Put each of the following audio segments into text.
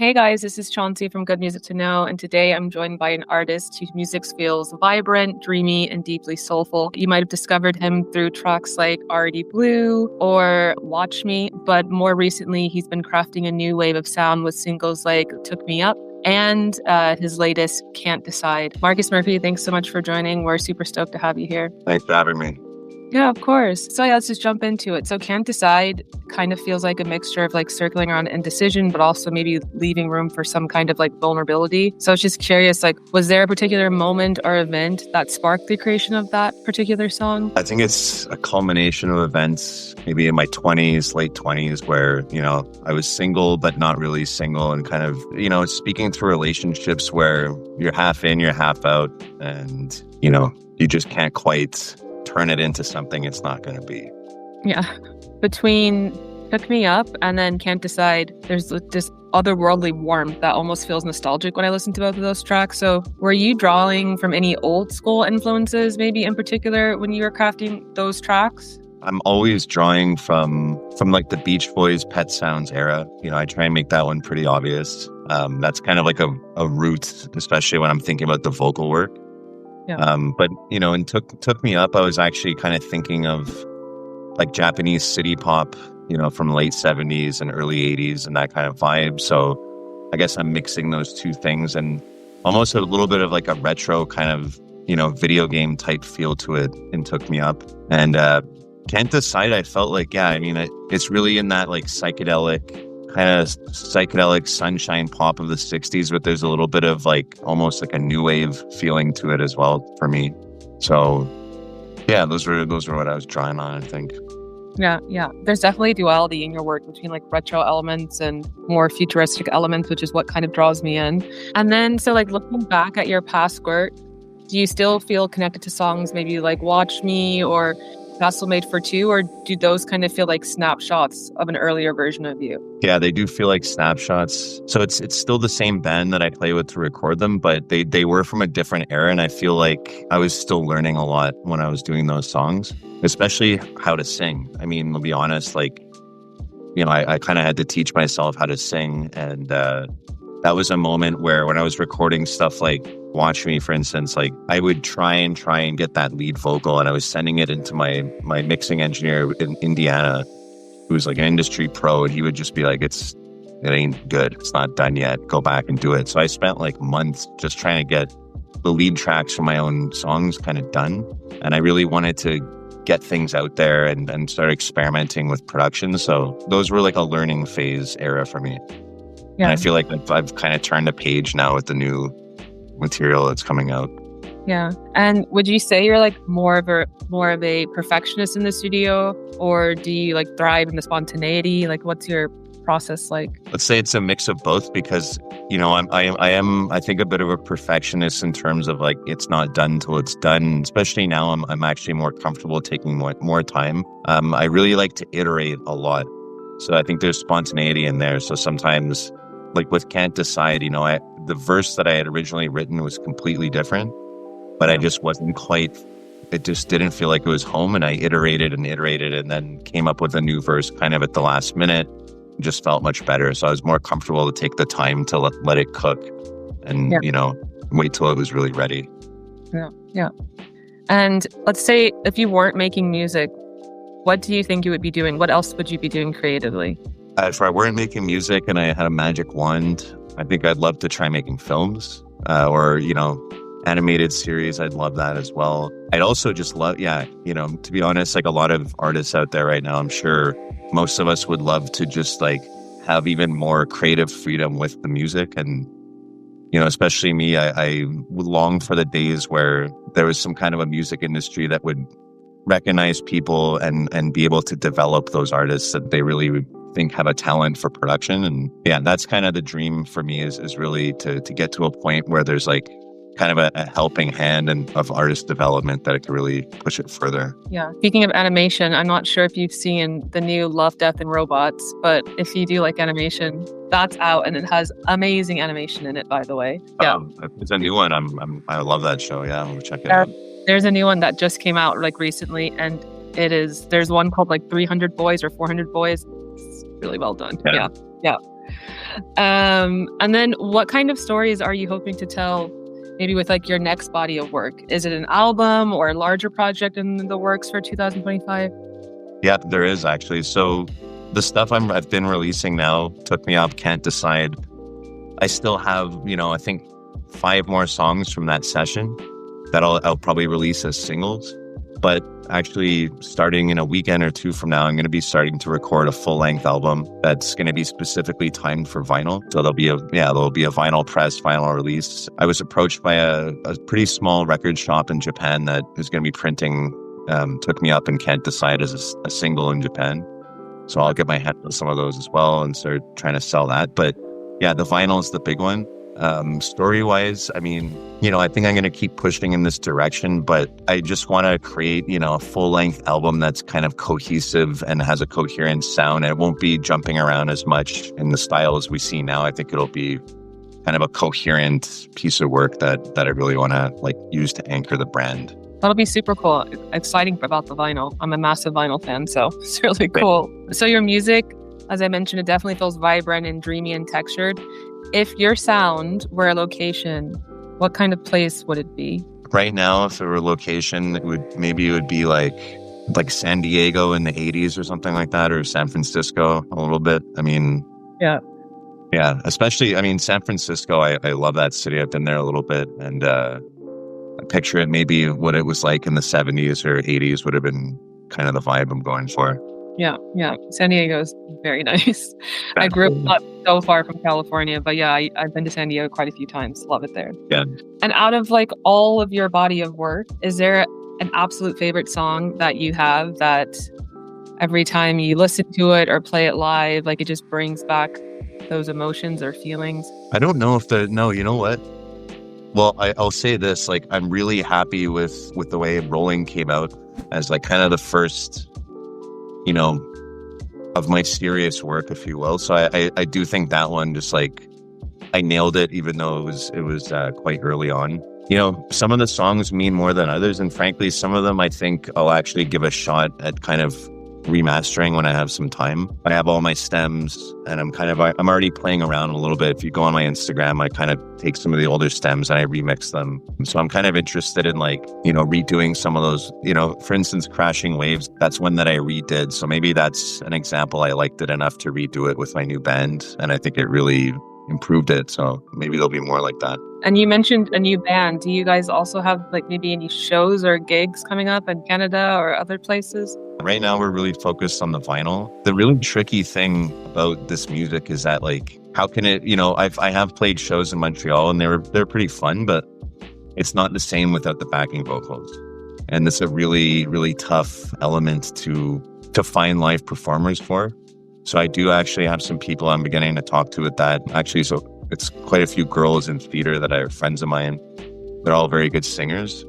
Hey guys, this is Chauncey from Good Music to Know, and today I'm joined by an artist whose music feels vibrant, dreamy, and deeply soulful. You might have discovered him through tracks like Already Blue or Watch Me, but more recently he's been crafting a new wave of sound with singles like Took Me Up and his latest, Can't Decide. Markus Murphy, thanks so much for joining. We're super stoked to have you here. Thanks for having me. Yeah, of course. So yeah, let's just jump into it. So Can't Decide kind of feels like a mixture of like circling around indecision, but also maybe leaving room for some kind of like vulnerability. So I was just curious, like, was there a particular moment or event that sparked the creation of that particular song? I think it's a culmination of events, maybe in my 20s, late 20s, where, I was single, but not really single, and kind of, speaking through relationships where you're half in, you're half out, and, you just can't quite turn it into something it's not going to be. Yeah. Between Took Me Up and then Can't Decide, there's this otherworldly warmth that almost feels nostalgic when I listen to both of those tracks. So were you drawing from any old school influences, maybe in particular, when you were crafting those tracks? I'm always drawing from like the Beach Boys, Pet Sounds era. I try and make that one pretty obvious. That's kind of like a root, especially when I'm thinking about the vocal work. Yeah. But in Took Me Up, I was actually kind of thinking of like Japanese city pop, from late 70s and early 80s and that kind of vibe. So I guess I'm mixing those two things and almost a little bit of like a retro kind of, video game type feel to it in Took Me Up. And Can't Decide, I felt like, it's really in that like psychedelic sunshine pop of the 60s, but there's a little bit of like almost like a new wave feeling to it as well for me. So yeah, those were what I was drawing on, I think. Yeah. There's definitely duality in your work between like retro elements and more futuristic elements, which is what kind of draws me in. And then, so like looking back at your past work, do you still feel connected to songs maybe like Watch Me or Vessel Made for Two, or do those kind of feel like snapshots of an earlier version of you? Yeah, they do feel like snapshots. So it's still the same band that I play with to record them, but they were from a different era, and I feel like I was still learning a lot when I was doing those songs, especially how to sing. I mean, I'll be honest, like, I kind of had to teach myself how to sing, and that was a moment where when I was recording stuff like Watch Me, for instance, like I would try and get that lead vocal, and I was sending it into my mixing engineer in Indiana, who was like an industry pro, and he would just be like, it ain't good. It's not done yet. Go back and do it. So I spent like months just trying to get the lead tracks from my own songs kind of done. And I really wanted to get things out there and start experimenting with production. So those were like a learning phase era for me. Yeah. And I feel like I've kind of turned a page now with the new material that's coming out. Yeah. And would you say you're like more of a perfectionist in the studio, or do you like thrive in the spontaneity? Like, what's your process like? Let's say it's a mix of both, because I am I think a bit of a perfectionist in terms of like it's not done till it's done. Especially now, I'm actually more comfortable taking more time. I really like to iterate a lot, so I think there's spontaneity in there. So sometimes, like with Can't Decide, the verse that I had originally written was completely different, but I just wasn't quite, it just didn't feel like it was home. And I iterated and then came up with a new verse kind of at the last minute. It just felt much better. So I was more comfortable to take the time to let it cook and, wait till it was really ready. Yeah. And let's say if you weren't making music, what do you think you would be doing? What else would you be doing creatively? If I weren't making music and I had a magic wand, I think I'd love to try making films or, animated series. I'd love that as well. I'd also just love, to be honest, like a lot of artists out there right now, I'm sure most of us would love to just like have even more creative freedom with the music. And, especially me, I long for the days where there was some kind of a music industry that would recognize people and be able to develop those artists that they really think have a talent for production. And yeah, that's kind of the dream for me is really to get to a point where there's like kind of a helping hand and of artist development that it could really push it further. Yeah. Speaking of animation, I'm not sure if you've seen the new Love, Death, and Robots, but if you do like animation, that's out and it has amazing animation in it, by the way. Yeah. It's a new one. I love that show. Yeah, I'm gonna check it out. There's a new one that just came out like recently, and there's one called like 300 Boys or 400 Boys. It's really well done. Yeah. And then what kind of stories are you hoping to tell maybe with like your next body of work? Is it an album or a larger project in the works for 2025? Yeah, there is actually. So the stuff I've been releasing now, Took Me Up, Can't Decide. I still have, I think 5 more songs from that session that I'll probably release as singles. But actually, starting in a weekend or 2 from now, I'm going to be starting to record a full-length album that's going to be specifically timed for vinyl. So there'll be a vinyl press, vinyl release. I was approached by a pretty small record shop in Japan that is going to be printing Took Me Up and Can't Decide as a single in Japan. So I'll get my hands on some of those as well and start trying to sell that. But yeah, the vinyl is the big one. Story-wise, I mean, I think I'm going to keep pushing in this direction, but I just want to create, a full-length album that's kind of cohesive and has a coherent sound. And it won't be jumping around as much in the style as we see now. I think it'll be kind of a coherent piece of work that I really want to use to anchor the brand. That'll be super cool. Exciting about the vinyl. I'm a massive vinyl fan, so it's really cool. So your music, as I mentioned, it definitely feels vibrant and dreamy and textured. If your sound were a location, what kind of place would it be? Right now, if it were a location, it would be like San Diego in the 80s or something like that, or San Francisco a little bit. I mean, yeah, especially, San Francisco, I love that city. I've been there a little bit, and I picture it maybe what it was like in the 70s or 80s would have been kind of the vibe I'm going for. Yeah. San Diego is very nice. I grew up not so far from California, but yeah, I've been to San Diego quite a few times. Love it there. Yeah. And out of all of your body of work, is there an absolute favorite song that you have that every time you listen to it or play it live, it just brings back those emotions or feelings? I don't know no, you know what? Well, I'll say this, I'm really happy with the way Rolling came out as kind of the first, of my serious work, if you will. So I do think that one just I nailed it, even though it was quite early on. Some of the songs mean more than others. And frankly, some of them I think I'll actually give a shot at kind of remastering when I have some time. I have all my stems and I'm already playing around a little bit. If you go on my Instagram, I kind of take some of the older stems and I remix them. So I'm kind of interested in redoing some of those, for instance, Crashing Waves. That's one that I redid. So maybe that's an example. I liked it enough to redo it with my new band. And I think it really improved it. So maybe there'll be more like that. And you mentioned a new band. Do you guys also have maybe any shows or gigs coming up in Canada or other places? Right now, we're really focused on the vinyl. The really tricky thing about this music is that how can it, I have played shows in Montreal and they're pretty fun, but it's not the same without the backing vocals. And it's a really, really tough element to find live performers for. So I do actually have some people I'm beginning to talk to with that. Actually, so it's quite a few girls in theater that are friends of mine. They're all very good singers.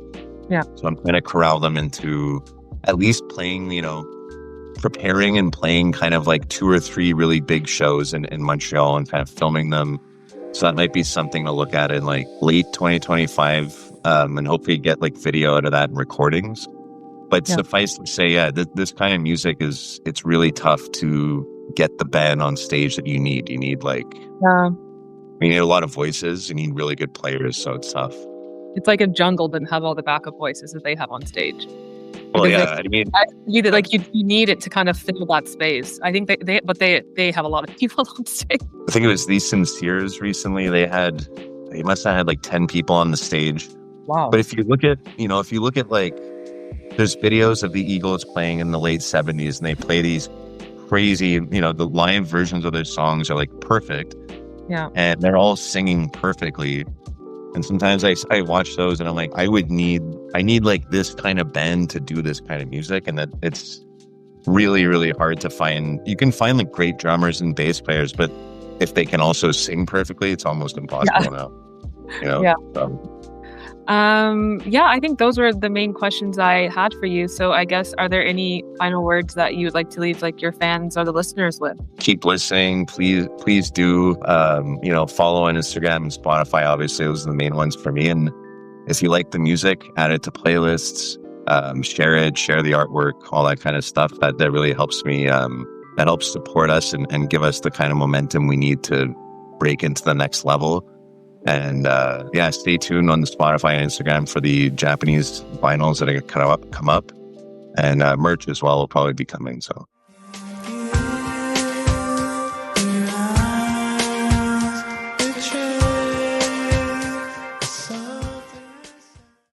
Yeah. So I'm going to corral them into at least playing, preparing and playing kind of 2 or 3 really big shows in Montreal and kind of filming them. So that might be something to look at in late 2025 and hopefully get video out of that and recordings. But suffice to say, this kind of music it's really tough to get the band on stage that you need. You need you need a lot of voices. You need really good players. So it's tough. It's like a jungle didn't have all the backup voices that they have on stage. Well, yeah, you need it to kind of fill that space. I think they have a lot of people on stage. I think it was these Sinceres recently. They must have had 10 people on the stage. Wow. But if you look at there's videos of the Eagles playing in the late 70s and they play these crazy, the live versions of their songs are perfect. Yeah. And they're all singing perfectly. And sometimes I watch those and I'm I need this kind of band to do this kind of music. And that it's really, really hard to find. You can find great drummers and bass players, but if they can also sing perfectly, it's almost impossible now. Yeah. I think those were the main questions I had for you. So I guess, are there any final words that you would like to leave your fans or the listeners with? Keep listening. Please do, follow on Instagram and Spotify. Obviously, those are the main ones for me. And if you like the music, add it to playlists, share it, share the artwork, all that kind of stuff. That really helps me that helps support us and give us the kind of momentum we need to break into the next level. And yeah, stay tuned on the Spotify and Instagram for the Japanese vinyls that are going to come up. And merch as well will probably be coming. So